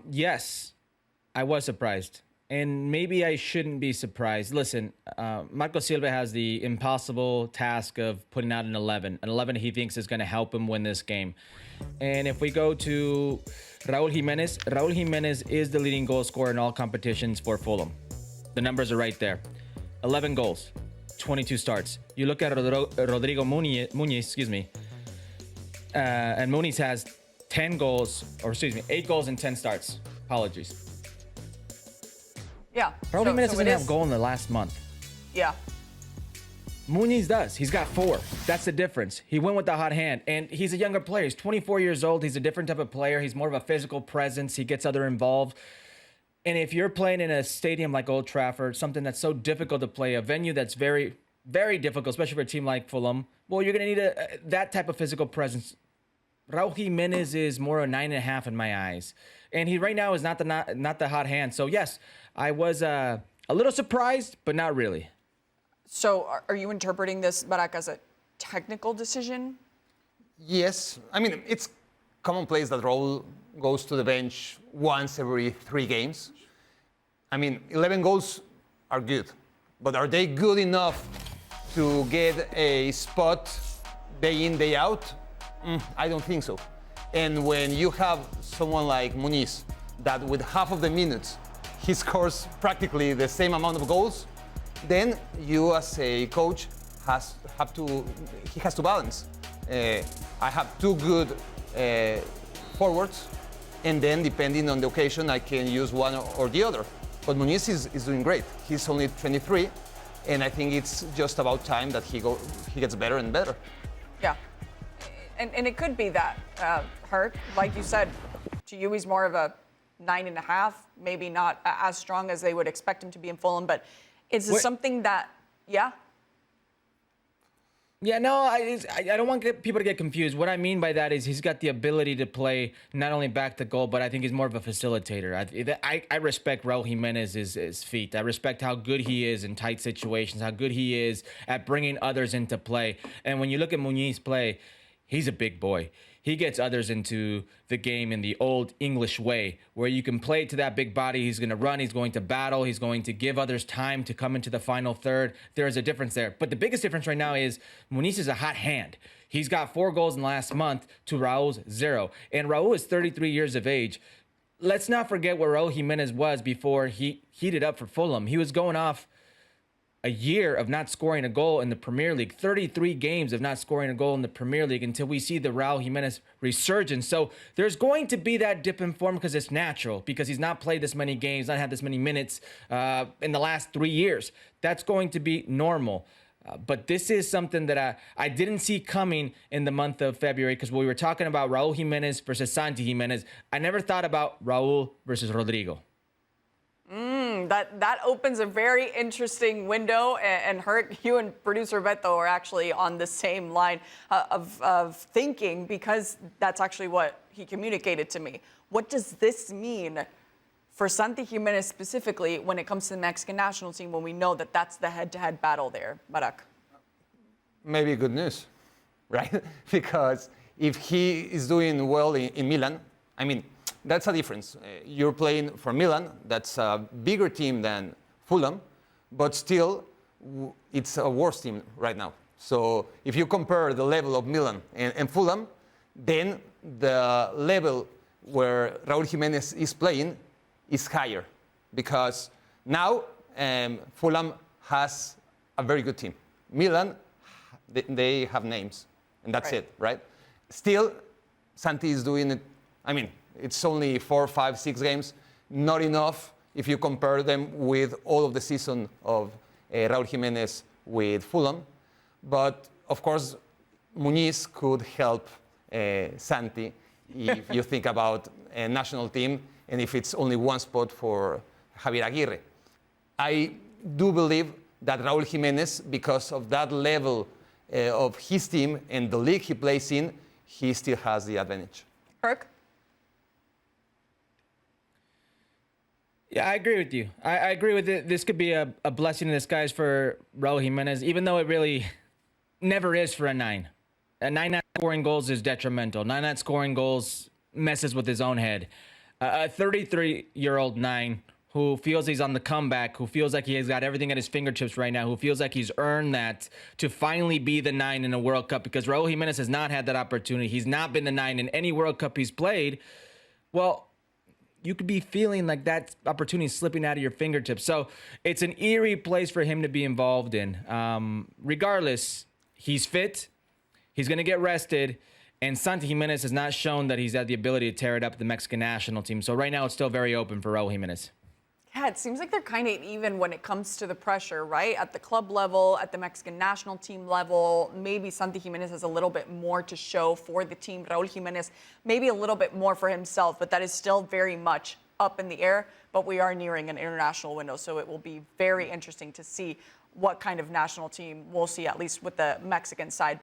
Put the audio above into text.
Yes, I was surprised. And maybe I shouldn't be surprised. Listen, Marco Silva has the impossible task of putting out an 11 he thinks is going to help him win this game. And if we go to Raul Jimenez is the leading goal scorer in all competitions for Fulham. The numbers are right there. 11 goals, 22 starts. You look at Rodrigo Muniz, excuse me, and Muniz has 10 goals, or excuse me, 8 goals and 10 starts. Apologies. Yeah. Raul Jimenez doesn't have a goal in the last month. Yeah. Muniz does. He's got 4. That's the difference. He went with the hot hand, and he's a younger player. He's 24 years old. He's a different type of player. He's more of a physical presence. He gets other involved. And if you're playing in a stadium like Old Trafford, something that's so difficult to play, a venue that's very, very difficult, especially for a team like Fulham, well, you're going to need that type of physical presence. Raul Jimenez is more a 9.5 in my eyes, and he right now is not the hot hand. So yes, I was a little surprised, but not really. So are you interpreting this, Barak, as a technical decision? Yes. I mean, it's commonplace that Raul goes to the bench once every 3 games. I mean, 11 goals are good, but are they good enough to get a spot day in, day out? I don't think so. And when you have someone like Muniz, that with half of the minutes, he scores practically the same amount of goals, then you as a coach has to balance. I have 2 good forwards, and then depending on the occasion, I can use one or the other. But Muniz is doing great. He's only 23, and I think it's just about time that he gets better and better. Yeah. And it could be that, Hurt, like you said, to you he's more of a 9.5, maybe not as strong as they would expect him to be in Fulham, but is this something that, yeah? Yeah, no, I don't want people to get confused. What I mean by that is he's got the ability to play not only back to goal, but I think he's more of a facilitator. I respect Raul Jimenez's feet. I respect how good he is in tight situations, how good he is at bringing others into play. And when you look at Muniz play, he's a big boy. He gets others into the game in the old English way, where you can play to that big body. He's going to run. He's going to battle. He's going to give others time to come into the final third. There is a difference there. But the biggest difference right now is Muniz is a hot hand. He's got 4 goals in the last month to Raul's 0. And Raul is 33 years of age. Let's not forget where Raul Jimenez was before he heated up for Fulham. He was going off a year of not scoring a goal in the Premier League, 33 games of not scoring a goal in the Premier League until we see the Raul Jimenez resurgence. So there's going to be that dip in form because it's natural, because he's not played this many games, not had this many minutes in the last 3 years. That's going to be normal. But this is something that I didn't see coming in the month of February, because we were talking about Raul Jimenez versus Santi Jimenez. I never thought about Raul versus Rodrigo. That opens a very interesting window, and Hurt, you and producer Beto are actually on the same line of thinking, because that's actually what he communicated to me. What does this mean for Santi Jimenez specifically when it comes to the Mexican national team, when we know that that's the head-to-head battle there, Barak? Maybe good news, right? Because if he is doing well in Milan, I mean, that's a difference. You're playing for Milan. That's a bigger team than Fulham, but still, it's a worse team right now. So if you compare the level of Milan and Fulham, then the level where Raul Jimenez is playing is higher, because now Fulham has a very good team. Milan, they have names, and that's it, right? Still, Santi is doing it. I mean, it's only 4, 5, 6 games, not enough if you compare them with all of the season of Raul Jimenez with Fulham. But of course, Muniz could help Santi if you think about a national team, and if it's only one spot for Javier Aguirre. I do believe that Raul Jimenez, because of that level of his team and the league he plays in, he still has the advantage. Kirk? Yeah, I agree with you. I agree with it. This could be a blessing in disguise for Raul Jimenez, even though it really never is for a 9. A 9 not scoring goals is detrimental. 9 not scoring goals messes with his own head. A 33-year-old nine who feels he's on the comeback, who feels like he has got everything at his fingertips right now, who feels like he's earned that to finally be the nine in a World Cup, because Raul Jimenez has not had that opportunity. He's not been the nine in any World Cup he's played. Well, you could be feeling like that opportunity is slipping out of your fingertips. So it's an eerie place for him to be involved in. Regardless, he's fit. He's going to get rested. And Santi Jimenez has not shown that he's had the ability to tear it up at the Mexican national team. So right now it's still very open for Raul Jimenez. Yeah, it seems like they're kind of even when it comes to the pressure, right? At the club level, at the Mexican national team level, maybe Santi Jimenez has a little bit more to show for the team. Raul Jimenez, maybe a little bit more for himself, but that is still very much up in the air. But we are nearing an international window, so it will be very interesting to see what kind of national team we'll see, at least with the Mexican side.